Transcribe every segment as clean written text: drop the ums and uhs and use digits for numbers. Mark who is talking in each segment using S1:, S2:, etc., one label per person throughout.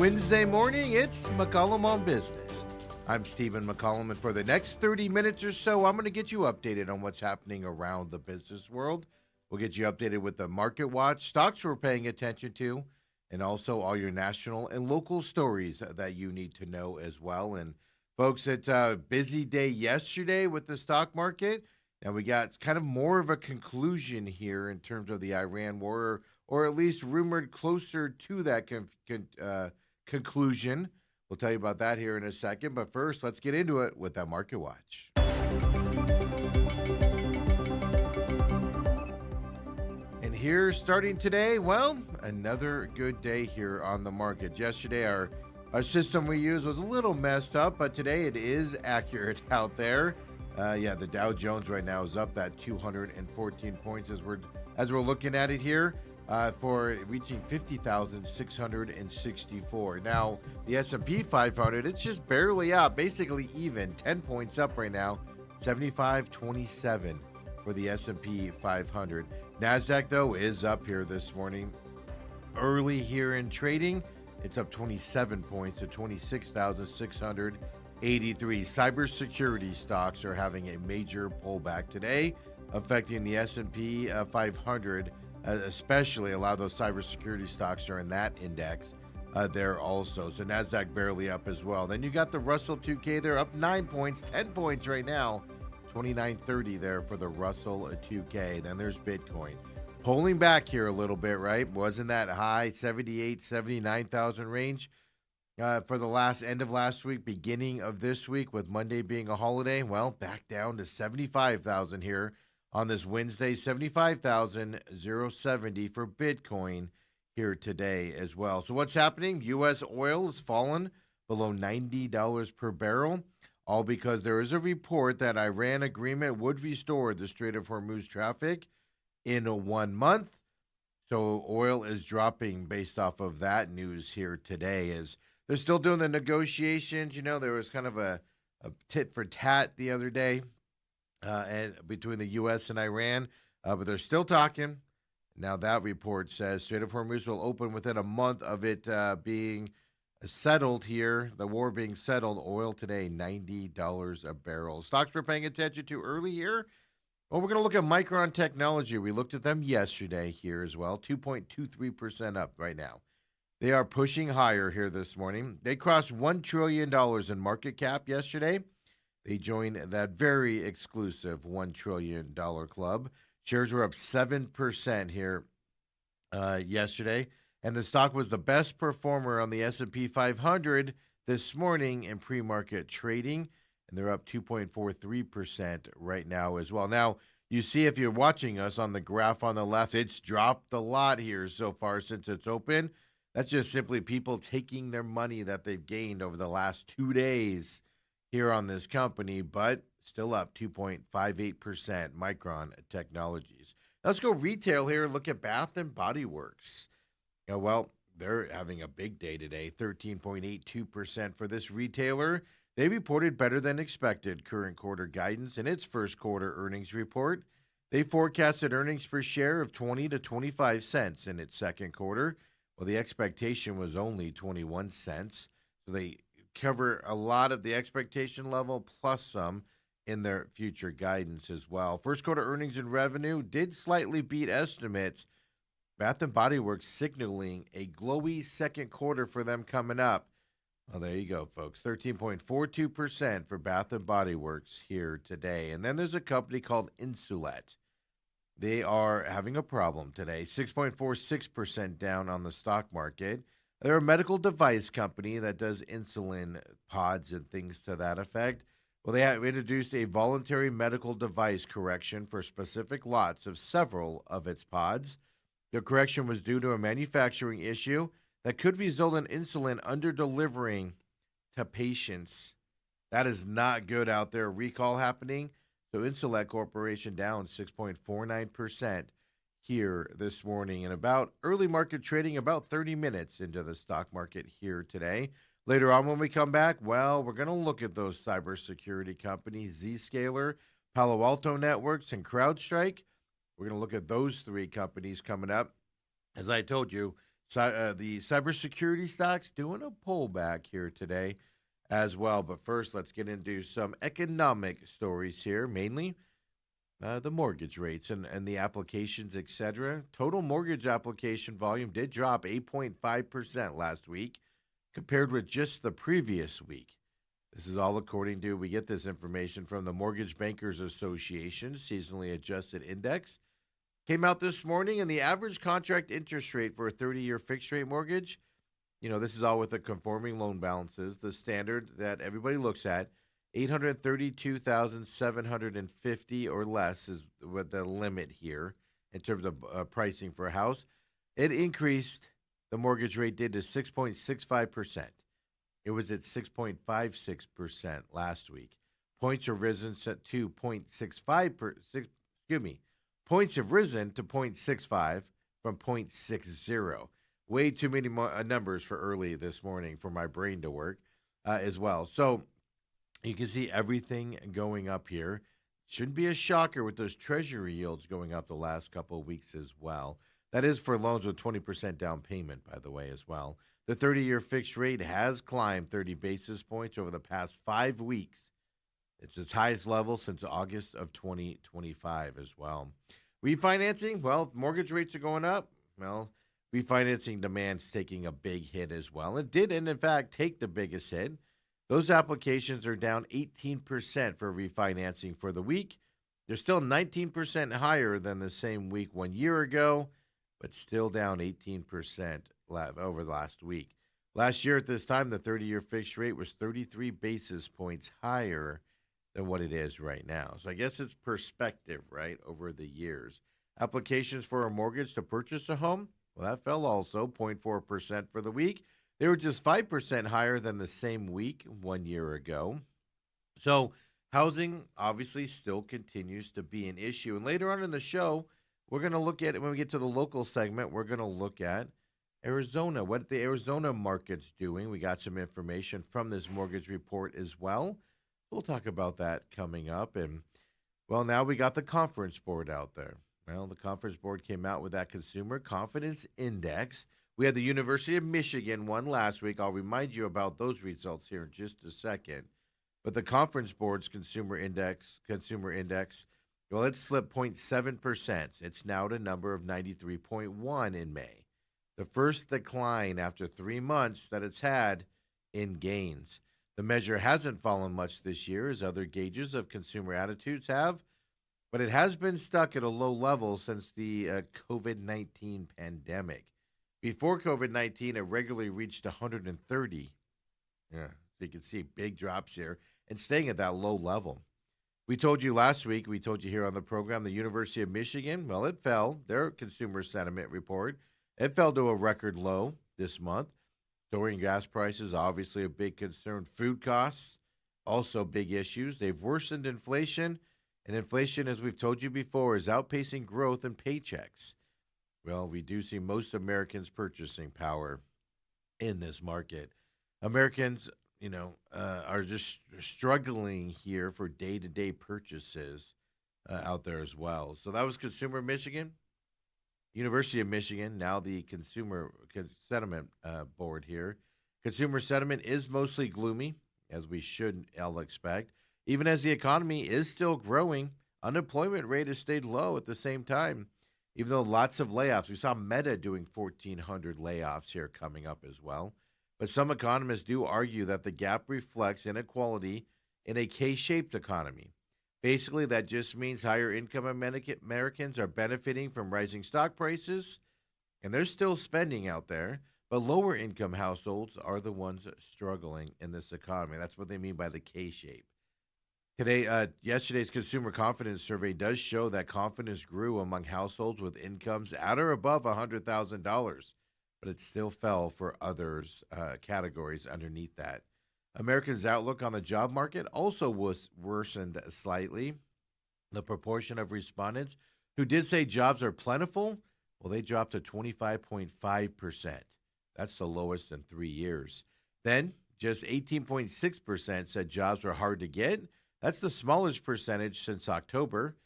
S1: Wednesday morning, it's McCollum on Business. I'm Stephen McCollum, and for the next 30 minutes or so, I'm going to get you updated on what's happening around the business world. We'll get you updated with the market watch, stocks we're paying attention to, and also all your national and local stories that you need to know as well. And folks, it's a busy day yesterday with the stock market, and we got kind of more of a conclusion here in terms of the Iran war, or at least rumored closer to that conclusion. We'll tell you about that here in a second. But first, let's get into it with that market watch. And here, starting today, well, another good day here on the market. Yesterday, our system we used was a little messed up, but today it is accurate out there. The Dow Jones right now is up that 214 points as we're looking at it here. For reaching 50,664. Now, the S&P 500, it's just barely up, basically even, 10 points up right now, 75.27 for the S&P 500. NASDAQ, though, is up here this morning. Early here in trading, it's up 27 points to 26,683. Cybersecurity stocks are having a major pullback today, affecting the S&P 500. Especially a lot of those cybersecurity stocks are in that index there also. So NASDAQ barely up as well. Then you got the Russell 2K there up 9 points, 10 points right now, 29.30 there for the Russell 2K. Then there's Bitcoin. Pulling back here a little bit, right? Wasn't that high, 79,000 range for the end of last week, beginning of this week with Monday being a holiday. Well, back down to 75,000 here. On this Wednesday, 75,070 for Bitcoin here today as well. So what's happening? U.S. oil has fallen below $90 per barrel, all because there is a report that Iran agreement would restore the Strait of Hormuz traffic in 1 month. So oil is dropping based off of that news here today as they're still doing the negotiations. You know, there was kind of a tit for tat the other day. And between the U.S. and Iran, but they're still talking. Now that report says Strait of Hormuz will open within a month of it being settled here, the war being settled. Oil today, $90 a barrel. Stocks we're paying attention to early here. Well, we're going to look at Micron Technology. We looked at them yesterday here as well, 2.23% up right now. They are pushing higher here this morning. They crossed $1 trillion in market cap yesterday. They joined that very exclusive $1 trillion club. Shares were up 7% here yesterday, and the stock was the best performer on the S&P 500 this morning in pre-market trading, and they're up 2.43% right now as well. Now, you see if you're watching us on the graph on the left, it's dropped a lot here so far since it's open. That's just simply people taking their money that they've gained over the last 2 days here on this company, but still up 2.58%, Micron Technologies. Now let's go retail here. Look at Bath and Body Works. Well, they're having a big day today, 13.82% for this retailer. They reported better than expected current quarter guidance in its first quarter earnings report. They forecasted earnings per share of 20 to 25 cents in its second quarter. Well, the expectation was only 21 cents. So they cover a lot of the expectation level plus some in their future guidance as well. First quarter earnings and revenue did slightly beat estimates. Bath & Body Works signaling a glowy second quarter for them coming up. Well, there you go, folks. 13.42% for Bath & Body Works here today. And then there's a company called Insulet. They are having a problem today, 6.46% down on the stock market. They're a medical device company that does insulin pods and things to that effect. Well, they have introduced a voluntary medical device correction for specific lots of several of its pods. The correction was due to a manufacturing issue that could result in insulin under-delivering to patients. That is not good out there. Recall happening. So Insulet Corporation down 6.49%. Here this morning and about early market trading about 30 minutes into the stock market here today. Later on when we come back, well, we're going to look at those cybersecurity companies, Zscaler, Palo Alto Networks, and CrowdStrike. We're going to look at those three companies coming up. As I told you, The cybersecurity stocks doing a pullback here today as well. But first, let's get into some economic stories here, mainly the mortgage rates and the applications, etc. Total mortgage application volume did drop 8.5% last week compared with just the previous week. This is all according to, we get this information from the Mortgage Bankers Association seasonally adjusted index. Came out this morning, and the average contract interest rate for a 30-year fixed rate mortgage, this is all with the conforming loan balances, the standard that everybody looks at, 832,750 or less is what the limit here in terms of pricing for a house. It increased, the mortgage rate did, to 6.65%. It was at 6.56% last week. Points have risen to 0.65%. Points have risen to 0.65 from 0.60. Way too many numbers for early this morning for my brain to work as well. So you can see everything going up here. Shouldn't be a shocker with those treasury yields going up the last couple of weeks as well. That is for loans with 20% down payment, by the way, as well. The 30-year fixed rate has climbed 30 basis points over the past 5 weeks. It's its highest level since August of 2025 as well. Refinancing, well, mortgage rates are going up. Well, refinancing demand's taking a big hit as well. It did, and in fact, take the biggest hit. Those applications are down 18% for refinancing for the week. They're still 19% higher than the same week 1 year ago, but still down 18% over the last week. Last year at this time, the 30-year fixed rate was 33 basis points higher than what it is right now. So I guess it's perspective, right, over the years. Applications for a mortgage to purchase a home, well, that fell also 0.4% for the week. They were just 5% higher than the same week 1 year ago. So housing obviously still continues to be an issue. And later on in the show, we're going to look at it when we get to the local segment. We're going to look at Arizona, what the Arizona market's doing. We got some information from this mortgage report as well. We'll talk about that coming up. And, well, now we got the conference board out there. Well, the conference board came out with that Consumer Confidence Index. We had the University of Michigan one last week. I'll remind you about those results here in just a second. But the conference board's consumer index, well, it slipped 0.7%. It's now at a number of 93.1 in May. The first decline after 3 months that it's had in gains. The measure hasn't fallen much this year as other gauges of consumer attitudes have, but it has been stuck at a low level since the COVID-19 pandemic. Before COVID-19, it regularly reached 130. Yeah, so you can see big drops here and staying at that low level. We told you last week, we told you here on the program, the University of Michigan, well, it fell. Their consumer sentiment report, it fell to a record low this month. Soaring gas prices, obviously a big concern. Food costs, also big issues. They've worsened inflation, and inflation, as we've told you before, is outpacing growth in paychecks. Well, we do see most Americans' purchasing power in this market. Americans, are just struggling here for day-to-day purchases out there as well. So that was Consumer Michigan. University of Michigan, now the Consumer Sentiment Board here. Consumer sentiment is mostly gloomy, as we should all expect. Even as the economy is still growing, unemployment rate has stayed low at the same time. Even though lots of layoffs, we saw Meta doing 1,400 layoffs here coming up as well. But some economists do argue that the gap reflects inequality in a K-shaped economy. Basically, that just means higher income Americans are benefiting from rising stock prices, and they're still spending out there, but lower income households are the ones struggling in this economy. That's what they mean by the K-shape. Yesterday's consumer confidence survey does show that confidence grew among households with incomes at or above $100,000, but it still fell for others categories underneath that. Americans' outlook on the job market also was worsened slightly. The proportion of respondents who did say jobs are plentiful, well, they dropped to 25.5%. That's the lowest in 3 years. Then, just 18.6% said jobs were hard to get. That's the smallest percentage since October.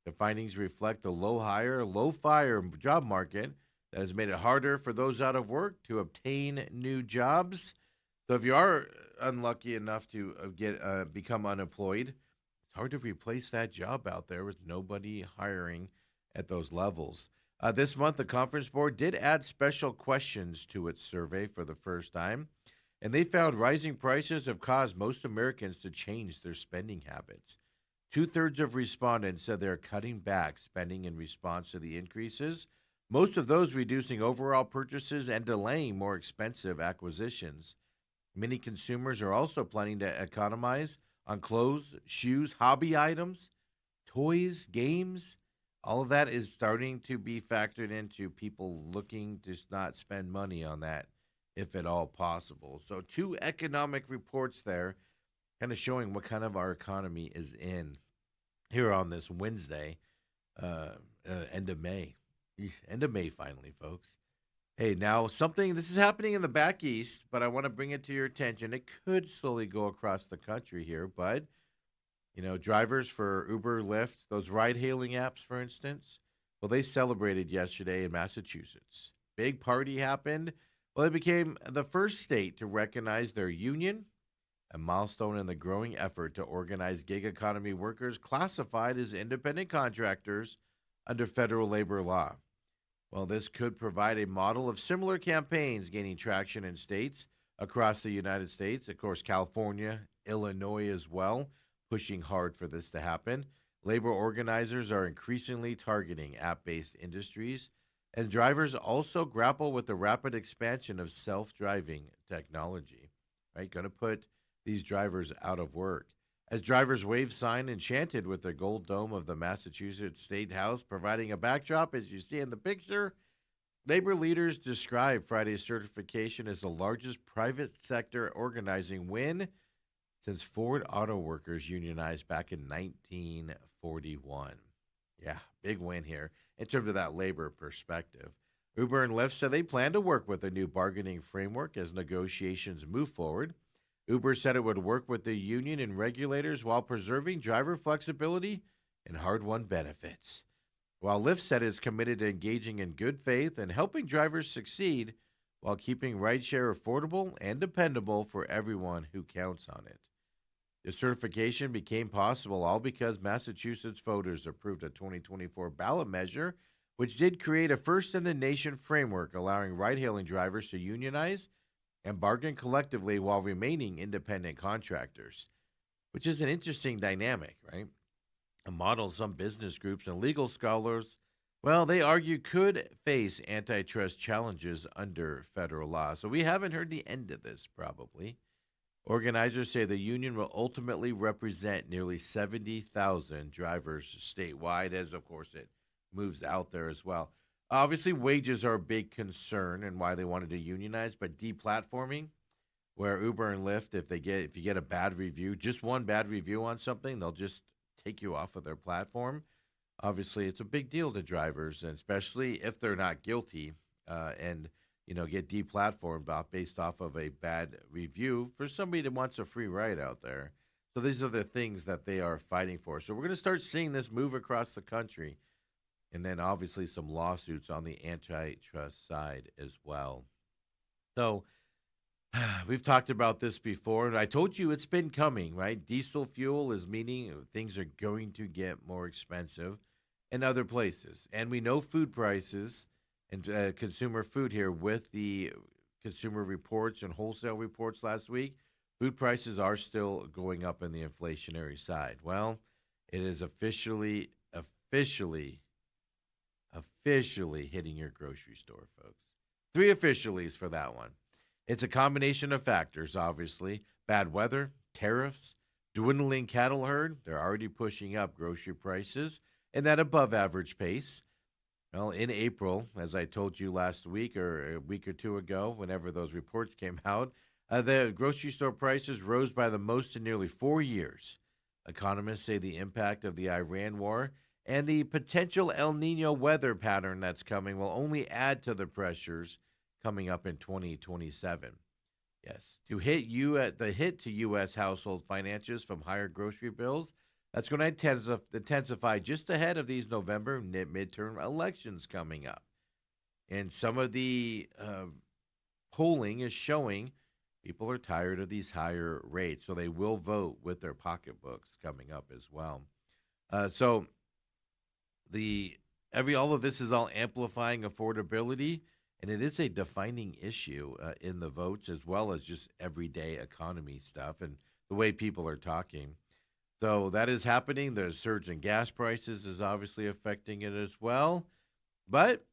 S1: The findings reflect the low fire job market that has made it harder for those out of work to obtain new jobs. So if you are unlucky enough to become unemployed, it's hard to replace that job out there with nobody hiring at those levels. This month, the Conference Board did add special questions to its survey for the first time, and they found rising prices have caused most Americans to change their spending habits. Two-thirds of respondents said they're cutting back spending in response to the increases, most of those reducing overall purchases and delaying more expensive acquisitions. Many consumers are also planning to economize on clothes, shoes, hobby items, toys, games. All of that is starting to be factored into people looking to not spend money on that, if at all possible. So, two economic reports there, kind of showing what kind of our economy is in here on this Wednesday, end of May. End of May, finally, folks. Hey, now this is happening in the back east, but I want to bring it to your attention. It could slowly go across the country here, but drivers for Uber, Lyft, those ride-hailing apps, for instance, well, they celebrated yesterday in Massachusetts. Big party happened. Well, they became the first state to recognize their union, a milestone in the growing effort to organize gig economy workers classified as independent contractors under federal labor law. Well, this could provide a model of similar campaigns gaining traction in states across the United States. Of course, California, Illinois as well, pushing hard for this to happen. Labor organizers are increasingly targeting app-based industries, and drivers also grapple with the rapid expansion of self-driving technology. Right, going to put these drivers out of work. As drivers wave sign enchanted with the gold dome of the Massachusetts State House, providing a backdrop, as you see in the picture, labor leaders describe Friday's certification as the largest private sector organizing win since Ford Auto Workers unionized back in 1941. Yeah, big win here in terms of that labor perspective. Uber and Lyft said they plan to work with a new bargaining framework as negotiations move forward. Uber said it would work with the union and regulators while preserving driver flexibility and hard-won benefits. While Lyft said it's committed to engaging in good faith and helping drivers succeed while keeping rideshare affordable and dependable for everyone who counts on it. The certification became possible all because Massachusetts voters approved a 2024 ballot measure, which did create a first-in-the-nation framework allowing ride-hailing drivers to unionize and bargain collectively while remaining independent contractors, which is an interesting dynamic, right? A model some business groups and legal scholars, well, they argue could face antitrust challenges under federal law. So we haven't heard the end of this, probably. Organizers say the union will ultimately represent nearly 70,000 drivers statewide, as, of course, it moves out there as well. Obviously, wages are a big concern and why they wanted to unionize, but deplatforming, where Uber and Lyft, if you get a bad review, just one bad review on something, they'll just take you off of their platform. Obviously, it's a big deal to drivers, and especially if they're not guilty and get deplatformed based off of a bad review for somebody that wants a free ride out there. So these are the things that they are fighting for. So we're going to start seeing this move across the country. And then obviously some lawsuits on the antitrust side as well. So we've talked about this before, and I told you it's been coming, right? Diesel fuel is meaning things are going to get more expensive in other places. And we know food prices and consumer food here with the consumer reports and wholesale reports last week, food prices are still going up in the inflationary side. Well, it is officially hitting your grocery store, folks. 3 officiallys for that one. It's a combination of factors, obviously. Bad weather, tariffs, dwindling cattle herd. They're already pushing up grocery prices and at above average pace. Well, in April, as I told you last week or a week or two ago, whenever those reports came out, the grocery store prices rose by the most in nearly 4 years. Economists say the impact of the Iran war and the potential El Nino weather pattern that's coming will only add to the pressures coming up in 2027. Yes, the hit to U.S. household finances from higher grocery bills, that's going to intensify just ahead of these November midterm elections coming up. And some of the polling is showing people are tired of these higher rates, so they will vote with their pocketbooks coming up as well. So the every all of this is all amplifying affordability, and it is a defining issue in the votes as well as just everyday economy stuff and the way people are talking. So that is happening. The surge in gas prices is obviously affecting it as well. But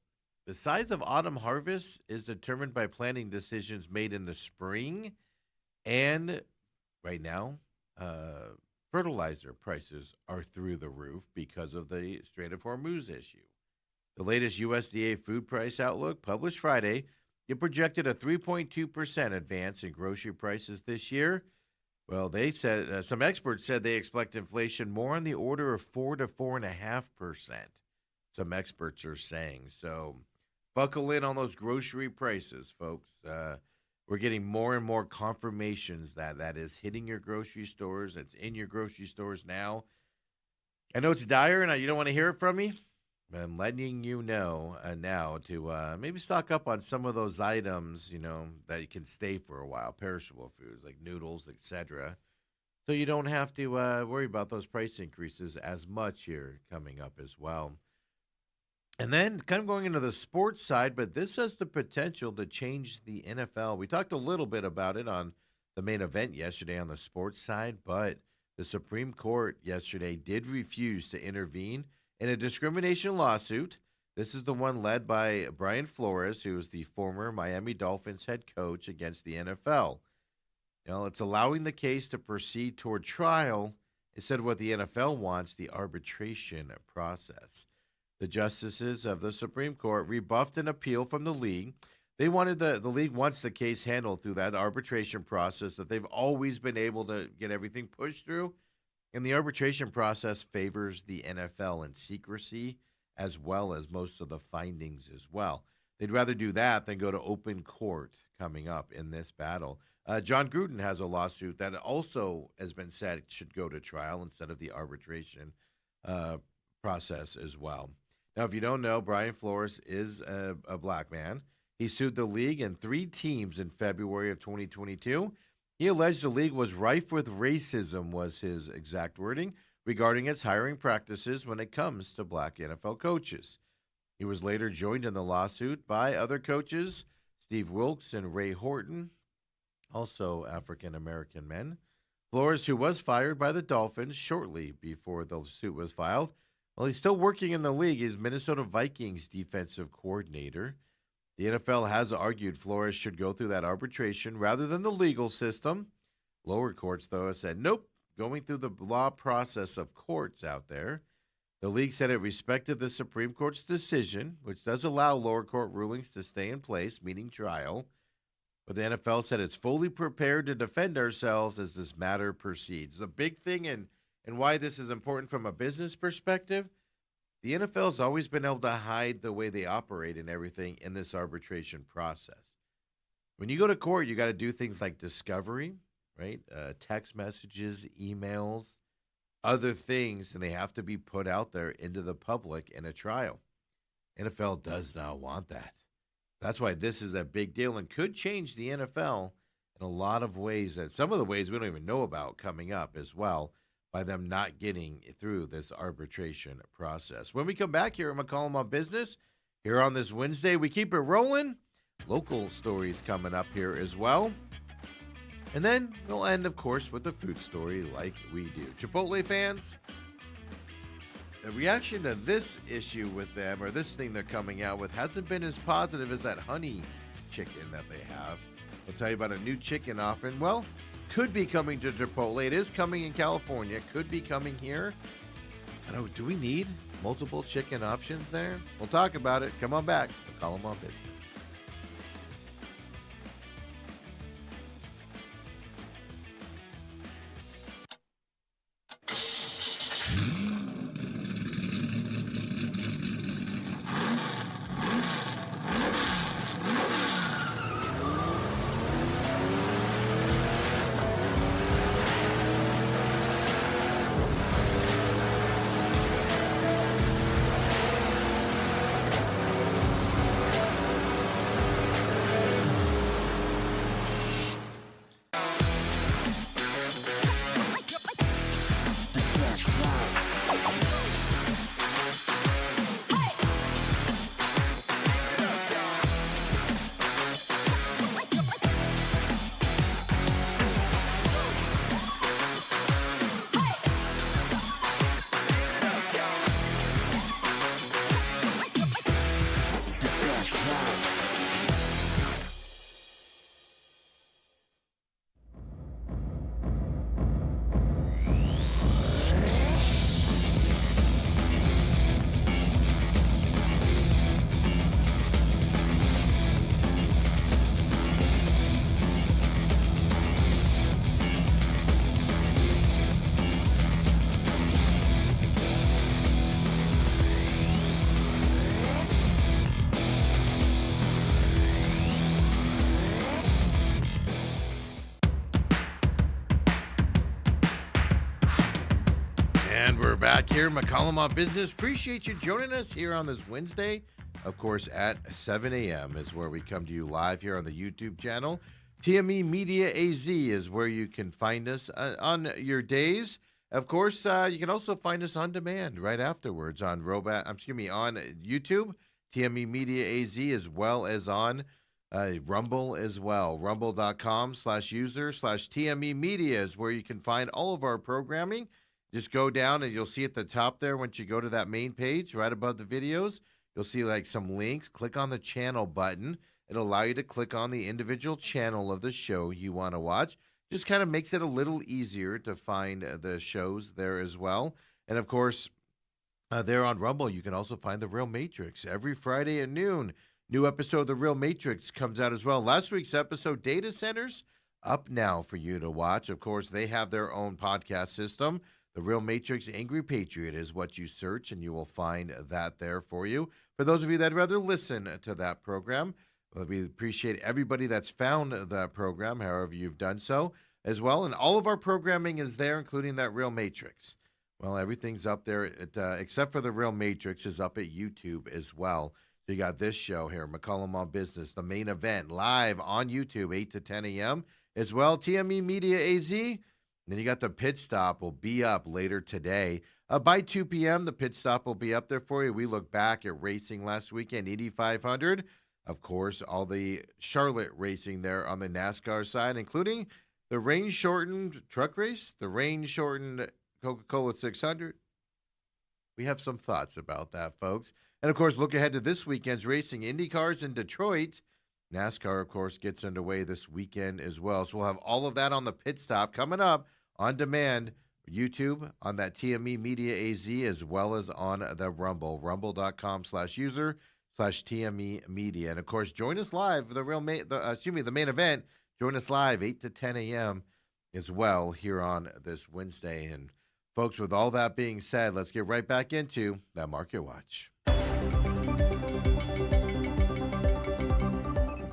S1: the size of autumn harvest is determined by planting decisions made in the spring. And right now, uh, fertilizer prices are through the roof because of the Strait of Hormuz issue. The latest USDA food price outlook published Friday, it projected a 3.2% advance in grocery prices this year. Well, they said some experts said they expect inflation more on the order of 4 to 4.5%. Some experts are saying so. Buckle in on those grocery prices, folks. We're getting more and more confirmations that that is hitting your grocery stores. It's in your grocery stores now. I know it's dire, and you don't want to hear it from me. I'm letting you know now to maybe stock up on some of those items, that you can stay for a while, perishable foods like noodles, etc. So you don't have to worry about those price increases as much here coming up as well. And then kind of going into the sports side, but this has the potential to change the NFL. We talked a little bit about it on the main event yesterday on the sports side, but the Supreme Court yesterday did refuse to intervene in a discrimination lawsuit. This is the one led by Brian Flores, who is the former Miami Dolphins head coach against the NFL. It's allowing the case to proceed toward trial instead of what the NFL wants, the arbitration process. The justices of the Supreme Court rebuffed an appeal from the league. They wanted the league wants the case handled through that arbitration process that they've always been able to get everything pushed through. And the arbitration process favors the NFL in secrecy as well as most of the findings as well. They'd rather do that than go to open court coming up in this battle. John Gruden has a lawsuit that also has been said it should go to trial instead of the arbitration process as well. Now, if you don't know, Brian Flores is a black man. He sued the league and 3 teams in February of 2022. He alleged the league was rife with racism, was his exact wording, regarding its hiring practices when it comes to black NFL coaches. He was later joined in the lawsuit by other coaches, Steve Wilkes and Ray Horton, also African-American men. Flores, who was fired by the Dolphins shortly before the suit was filed, well, he's still working in the league. He's Minnesota Vikings defensive coordinator. The NFL has argued Flores should go through that arbitration rather than the legal system. Lower courts, though, have said, nope, going through the law process of courts out there. The league said it respected the Supreme Court's decision, which does allow lower court rulings to stay in place, meaning trial. But the NFL said it's fully prepared to defend ourselves as this matter proceeds. The big thing and why this is important from a business perspective, the NFL has always been able to hide the way they operate and everything in this arbitration process. When you go to court, you got to do things like discovery, right? Text messages, emails, other things, and they have to be put out there into the public in a trial. NFL does not want that. That's why this is a big deal and could change the NFL in a lot of ways, that some of the ways we don't even know about coming up as well, by them not getting through this arbitration process. When we come back here at McCollum on Business, here on this Wednesday, we keep it rolling. Local stories coming up here as well. And then we'll end, of course, with the food story like we do. Chipotle fans, the reaction to this issue with them, or this thing they're coming out with, hasn't been as positive as that honey chicken that they have. We'll tell you about a new chicken offering. Well, could be coming to Chipotle. It is coming in California. Could be coming here. I don't know, do we need multiple chicken options there? We'll talk about it. Come on back. We'll call them on business. We're back here, McCollum on Business. Appreciate you joining us here on this Wednesday. Of course, at 7 a.m. is where we come to you live here on the YouTube channel. TME Media AZ is where you can find us on your days. Of course, you can also find us on demand right afterwards on on YouTube, TME Media AZ, as well as on Rumble as well. Rumble.com/user/TME Media is where you can find all of our programming. Just go down and you'll see at the top there, once you go to that main page right above the videos, you'll see like some links. Click on the channel button. It'll allow you to click on the individual channel of the show you want to watch. Just kind of makes it a little easier to find the shows there as well. And of course, there on Rumble, you can also find The Real Matrix. Every Friday at noon, new episode of The Real Matrix comes out as well. Last week's episode, Data Centers, up now for you to watch. Of course, they have their own podcast system. The Real Matrix Angry Patriot is what you search, and you will find that there for you. For those of you that'd rather listen to that program, we appreciate everybody that's found that program, however you've done so as well. And all of our programming is there, including that Real Matrix. Well, everything's up there, except for the Real Matrix is up at YouTube as well. So you got this show here, McCollum on Business, the main event, live on YouTube, 8 to 10 a.m. as well. TME Media AZ. Then you got the pit stop will be up later today. By 2 p.m., the pit stop will be up there for you. We look back at racing last weekend, Indy 500. Of course, all the Charlotte racing there on the NASCAR side, including the rain-shortened truck race, the rain-shortened Coca-Cola 600. We have some thoughts about that, folks. And, of course, look ahead to this weekend's racing. Indy cars in Detroit. NASCAR, of course, gets underway this weekend as well. So we'll have all of that on the pit stop coming up on demand, YouTube, on that TME Media AZ, as well as on the Rumble, rumble.com/user/TME Media. And, of course, join us live for the main event. Join us live 8 to 10 a.m. as well here on this Wednesday. And, folks, with all that being said, let's get right back into that Market Watch.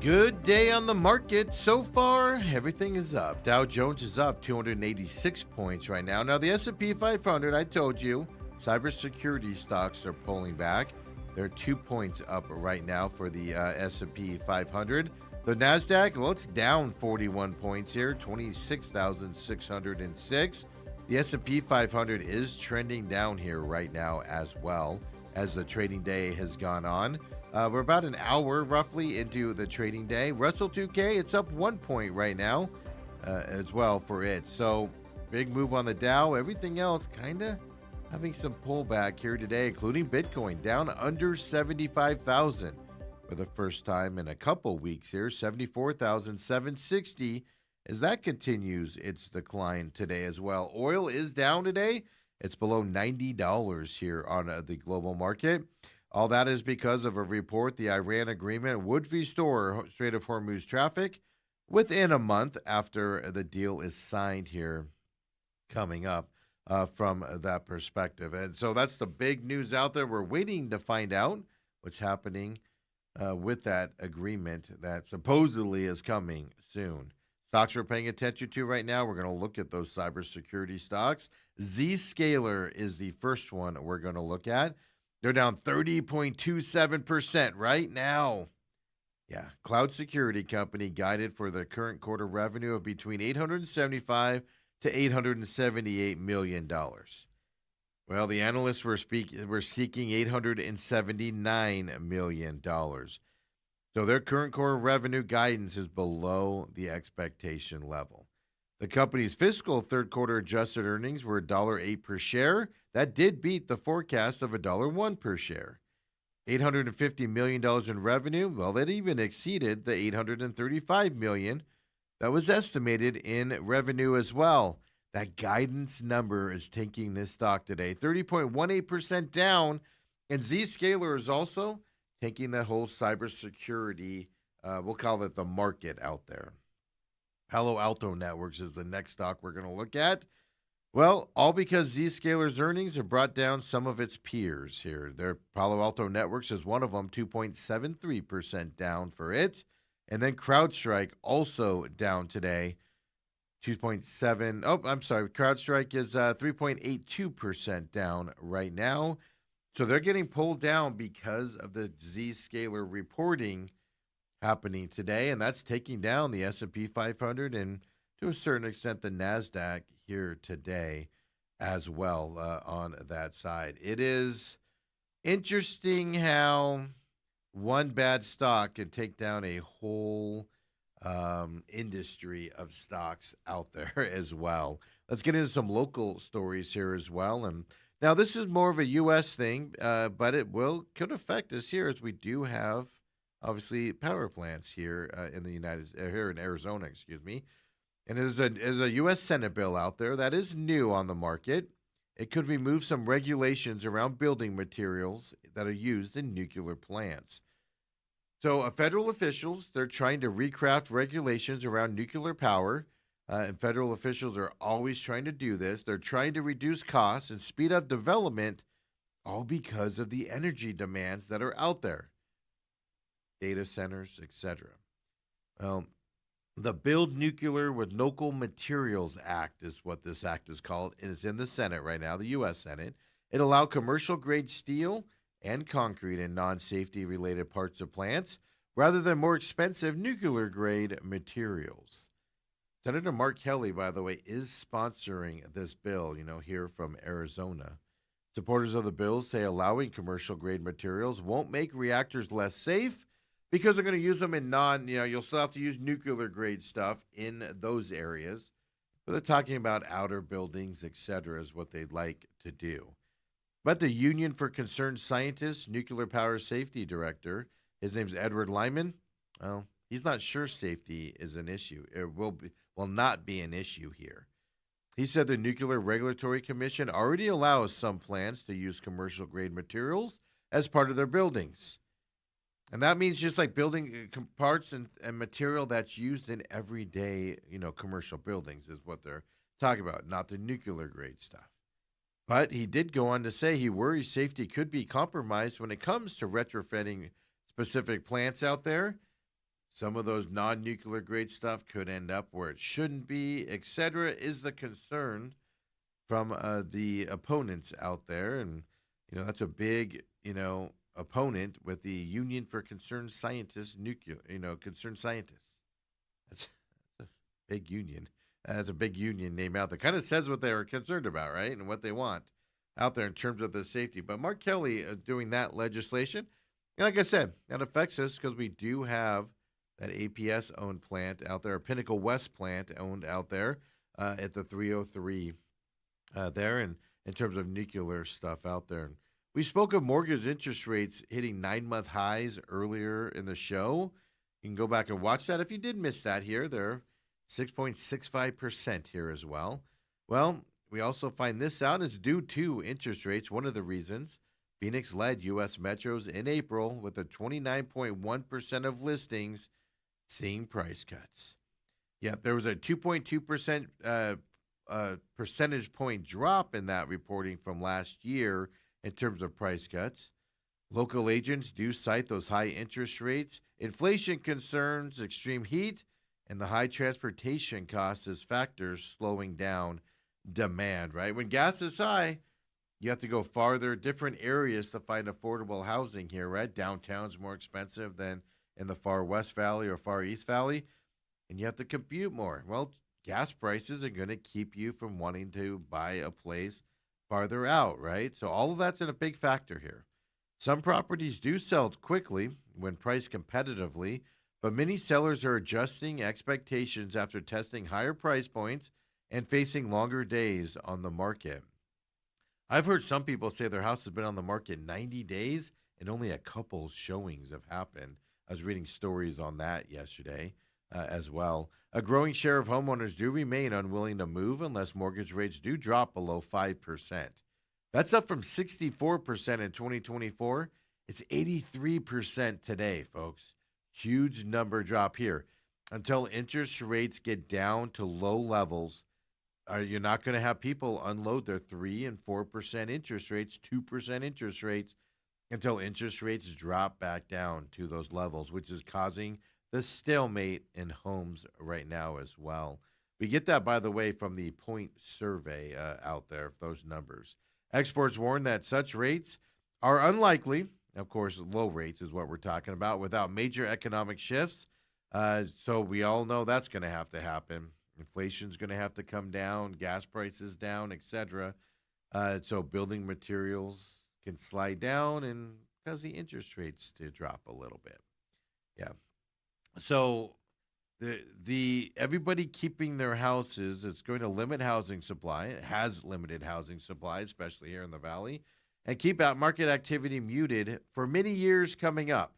S1: Good day on the market. So far, everything is up. Dow Jones is up 286 points right now. Now, the S&P 500, I told you, cybersecurity stocks are pulling back. They're 2 points up right now for the S&P 500. The NASDAQ, well, it's down 41 points here, 26,606. The S&P 500 is trending down here right now as well as the trading day has gone on. We're about an hour roughly into the trading day. Russell 2K, it's up 1 point right now as well for it. So big move on the Dow. Everything else kind of having some pullback here today, including Bitcoin down under 75,000 for the first time in a couple weeks here. 74,760 as that continues its decline today as well. Oil is down today. It's below $90 here on the global market. All that is because of a report the Iran agreement would restore Strait of Hormuz traffic within a month after the deal is signed here coming up from that perspective. And so that's the big news out there. We're waiting to find out what's happening with that agreement that supposedly is coming soon. Stocks we're paying attention to right now, we're going to look at those cybersecurity stocks. Zscaler is the first one we're going to look at. They're down 30.27% right now. Yeah, cloud security company guided for the current quarter revenue of between $875 to $878 million. Well, the analysts were seeking $879 million. So their current quarter revenue guidance is below the expectation level. The company's fiscal third quarter adjusted earnings were $1.08 per share. That did beat the forecast of $1.01 per share. $850 million in revenue, well, that even exceeded the $835 million that was estimated in revenue as well. That guidance number is taking this stock today, 30.18% down. And Zscaler is also taking that whole cybersecurity, we'll call it the market out there. Palo Alto Networks is the next stock we're going to look at. Well, all because Zscaler's earnings have brought down some of its peers here. Their Palo Alto Networks is one of them, 2.73% down for it. And then CrowdStrike also down today. 2.7. Oh, I'm sorry. CrowdStrike is 3.82% down right now. So they're getting pulled down because of the Zscaler reporting happening today, and that's taking down the S&P 500 and to a certain extent the Nasdaq here today as well on that side. It is interesting how one bad stock can take down a whole industry of stocks out there as well. Let's get into some local stories here as well. And now this is more of a U.S. thing, but it could affect us here as we do have obviously power plants here in the here in Arizona, excuse me. And there's a U.S. Senate bill out there that is new on the market. It could remove some regulations around building materials that are used in nuclear plants. So, federal officials, they're trying to recraft regulations around nuclear power. And federal officials are always trying to do this. They're trying to reduce costs and speed up development, all because of the energy demands that are out there, data centers, etc. Well, the Build Nuclear with Local Materials Act is what this act is called. It is in the Senate right now, the U.S. Senate. It allowed commercial grade steel and concrete in non safety related parts of plants rather than more expensive nuclear grade materials. Senator Mark Kelly, by the way, is sponsoring this bill, here from Arizona. Supporters of the bill say allowing commercial grade materials won't make reactors less safe because they're going to use them in you'll still have to use nuclear grade stuff in those areas. But they're talking about outer buildings, et cetera, is what they'd like to do. But the Union for Concerned Scientists, Nuclear Power Safety Director, his name's Edward Lyman. Well, he's not sure safety is an issue. It will not be an issue here. He said the Nuclear Regulatory Commission already allows some plants to use commercial grade materials as part of their buildings. And that means just like building parts and material that's used in everyday, commercial buildings is what they're talking about, not the nuclear grade stuff. But he did go on to say he worries safety could be compromised when it comes to retrofitting specific plants out there. Some of those non-nuclear grade stuff could end up where it shouldn't be, etc. is the concern from the opponents out there. And, that's a big, opponent with the Union for Concerned Scientists, Concerned Scientists. That's a big union. That's a big union name out there. Kind of says what they're concerned about, right? And what they want out there in terms of the safety. But Mark Kelly doing that legislation. And like I said, that affects us because we do have that APS owned plant out there, a Pinnacle West plant owned out there at the 303 there, and in terms of nuclear stuff out there. We spoke of mortgage interest rates hitting 9-month highs earlier in the show. You can go back and watch that. If you did miss that here, they're 6.65% here as well. Well, we also find this out is due to interest rates. One of the reasons Phoenix led U.S. metros in April with a 29.1% of listings seeing price cuts. Yep, there was a 2.2% percentage point drop in that reporting from last year in terms of price cuts. Local agents do cite those high interest rates, inflation concerns, extreme heat, and the high transportation costs as factors slowing down demand, right? When gas is high, you have to go farther, different areas to find affordable housing here, right? Downtown's more expensive than in the far West Valley or far East Valley, and you have to commute more. Well, gas prices are going to keep you from wanting to buy a place farther out, right? So all of that's in a big factor here. Some properties do sell quickly when priced competitively, but many sellers are adjusting expectations after testing higher price points and facing longer days on the market. I've heard some people say their house has been on the market 90 days and only a couple showings have happened. I was reading stories on that yesterday as well. A growing share of homeowners do remain unwilling to move unless mortgage rates do drop below 5%. That's up from 64% in 2024. It's 83% today, folks. Huge number drop here. Until interest rates get down to low levels, you're not going to have people unload their 3 and 4% interest rates, 2% interest rates, until interest rates drop back down to those levels, which is causing the stalemate in homes right now as well. We get that, by the way, from the Point Survey out there, those numbers. Experts warn that such rates are unlikely. Of course, low rates is what we're talking about without major economic shifts. So we all know that's going to have to happen. Inflation's going to have to come down, gas prices down, etc. So building materials can slide down and cause the interest rates to drop a little bit. Yeah. So the everybody keeping their houses, it's going to limit housing supply. It has limited housing supply, especially here in the valley, and keep out market activity muted for many years coming up,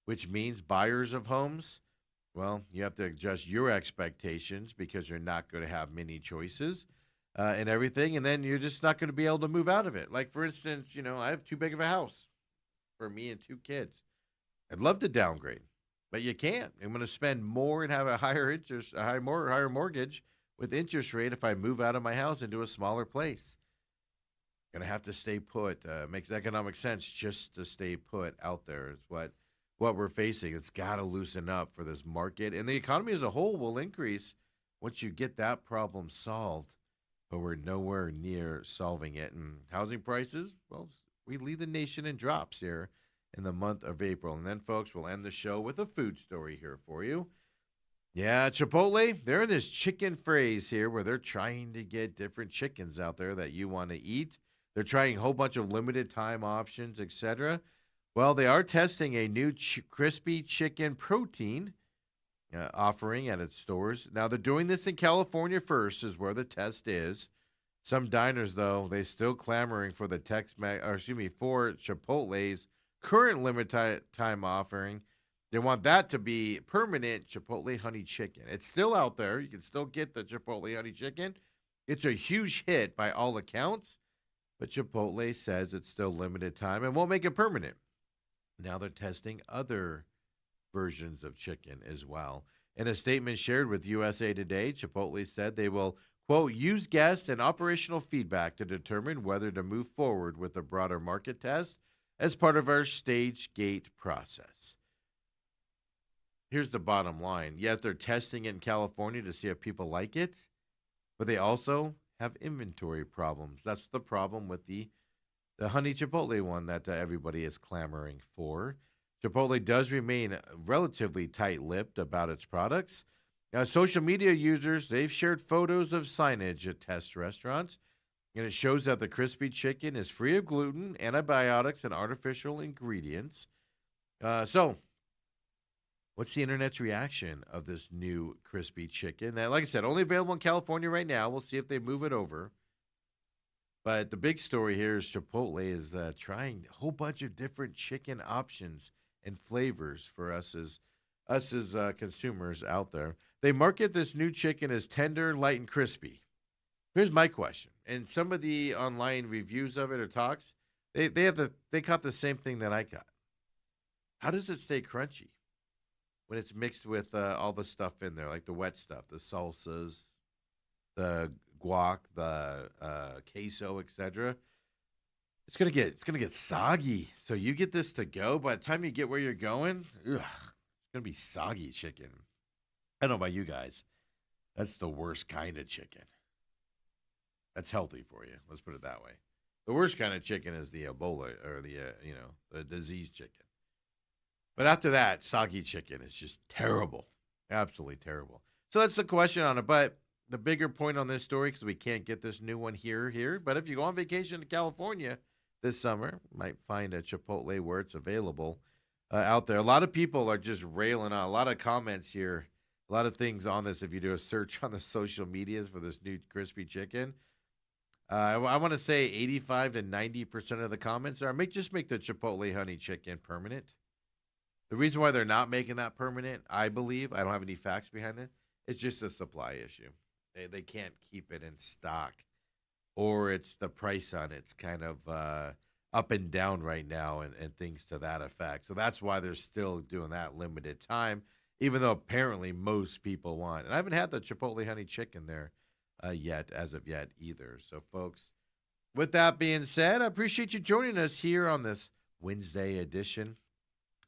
S1: which means buyers of homes, well, you have to adjust your expectations because you're not going to have many choices and everything, and then you're just not going to be able to move out of it. Like, for instance, I have too big of a house for me and two kids. I'd love to downgrade, but you can't. I'm going to spend more and have a higher interest, higher mortgage with interest rate if I move out of my house into a smaller place. Going to have to stay put. Makes economic sense just to stay put out there is what we're facing. It's got to loosen up for this market, and the economy as a whole will increase once you get that problem solved. But we're nowhere near solving it. And housing prices, well, we lead the nation in drops here in the month of April. And then, folks, we'll end the show with a food story here for you. Yeah, Chipotle, they're in this chicken phrase here where they're trying to get different chickens out there that you want to eat. They're trying a whole bunch of limited time options, etc. Well, they are testing a new crispy chicken protein offering at its stores. Now, they're doing this in California first is where the test is. Some diners, though, they still clamoring for the for Chipotle's current limited time offering. They want that to be permanent Chipotle honey chicken. It's still out there. You can still get the Chipotle honey chicken. It's a huge hit by all accounts, but Chipotle says it's still limited time and won't make it permanent. Now they're testing other versions of chicken as well. In a statement shared with USA Today, Chipotle said they will, quote, use guests and operational feedback to determine whether to move forward with a broader market test as part of our stage gate process. Here's the bottom line. Yes, they're testing it in California to see if people like it, but they also have inventory problems. That's the problem with the honey Chipotle one that everybody is clamoring for. Chipotle does remain relatively tight-lipped about its products. Now, social media users, they've shared photos of signage at test restaurants, and it shows that the crispy chicken is free of gluten, antibiotics, and artificial ingredients. So, what's the internet's reaction of this new crispy chicken? Now, like I said, only available in California right now. We'll see if they move it over. But the big story here is Chipotle is trying a whole bunch of different chicken options and flavors for us as consumers out there. They market this new chicken as tender, light, and crispy. Here's my question. And some of the online reviews of it or talks, they caught the same thing that I got. How does it stay crunchy when it's mixed with all the stuff in there, like the wet stuff, the salsas, the guac, the queso, etc.? It's gonna get soggy. So you get this to go. By the time you get where you're going, it's gonna be soggy chicken. I don't know about you guys. That's the worst kind of chicken. That's healthy for you. Let's put it that way. The worst kind of chicken is the Ebola or the disease chicken. But after that, soggy chicken is just terrible. Absolutely terrible. So that's the question on it. But the bigger point on this story, because we can't get this new one here. But if you go on vacation to California this summer, you might find a Chipotle where it's available out there. A lot of people are just railing on. A lot of comments here. A lot of things on this if you do a search on the social medias for this new crispy chicken. I want to say 85 to 90% of the comments are, just make the Chipotle honey chicken permanent. The reason why they're not making that permanent, I believe, I don't have any facts behind it, it's just a supply issue. They can't keep it in stock. Or it's the price on it's kind of up and down right now and things to that effect. So that's why they're still doing that limited time, even though apparently most people want. And I haven't had the Chipotle honey chicken there yet, as of yet either. So, folks, with that being said, I appreciate you joining us here on this Wednesday edition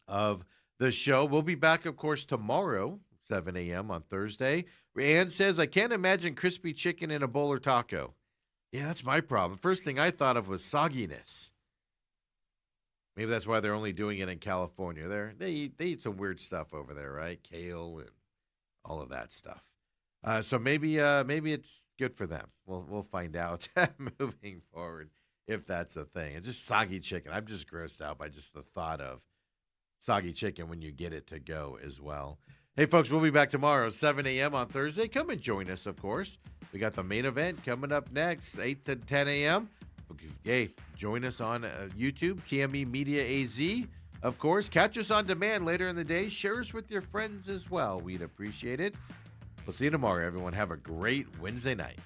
S1: of the show. We'll be back, of course, tomorrow, 7 a.m. on Thursday. Ann says, I can't imagine crispy chicken in a bowl or taco. Yeah, that's my problem. First thing I thought of was sogginess. Maybe that's why they're only doing it in California. They eat some weird stuff over there, right? Kale and all of that stuff. So maybe it's good for them. We'll find out moving forward if that's a thing. It's just soggy chicken. I'm just grossed out by just the thought of soggy chicken when you get it to go as well. Hey, folks, we'll be back tomorrow, 7 a.m. on Thursday. Come and join us, of course. We got the main event coming up next, 8 to 10 a.m. Hey, join us on YouTube, TME Media AZ. Of course, catch us on demand later in the day. Share us with your friends as well. We'd appreciate it. We'll see you tomorrow, everyone. Have a great Wednesday night.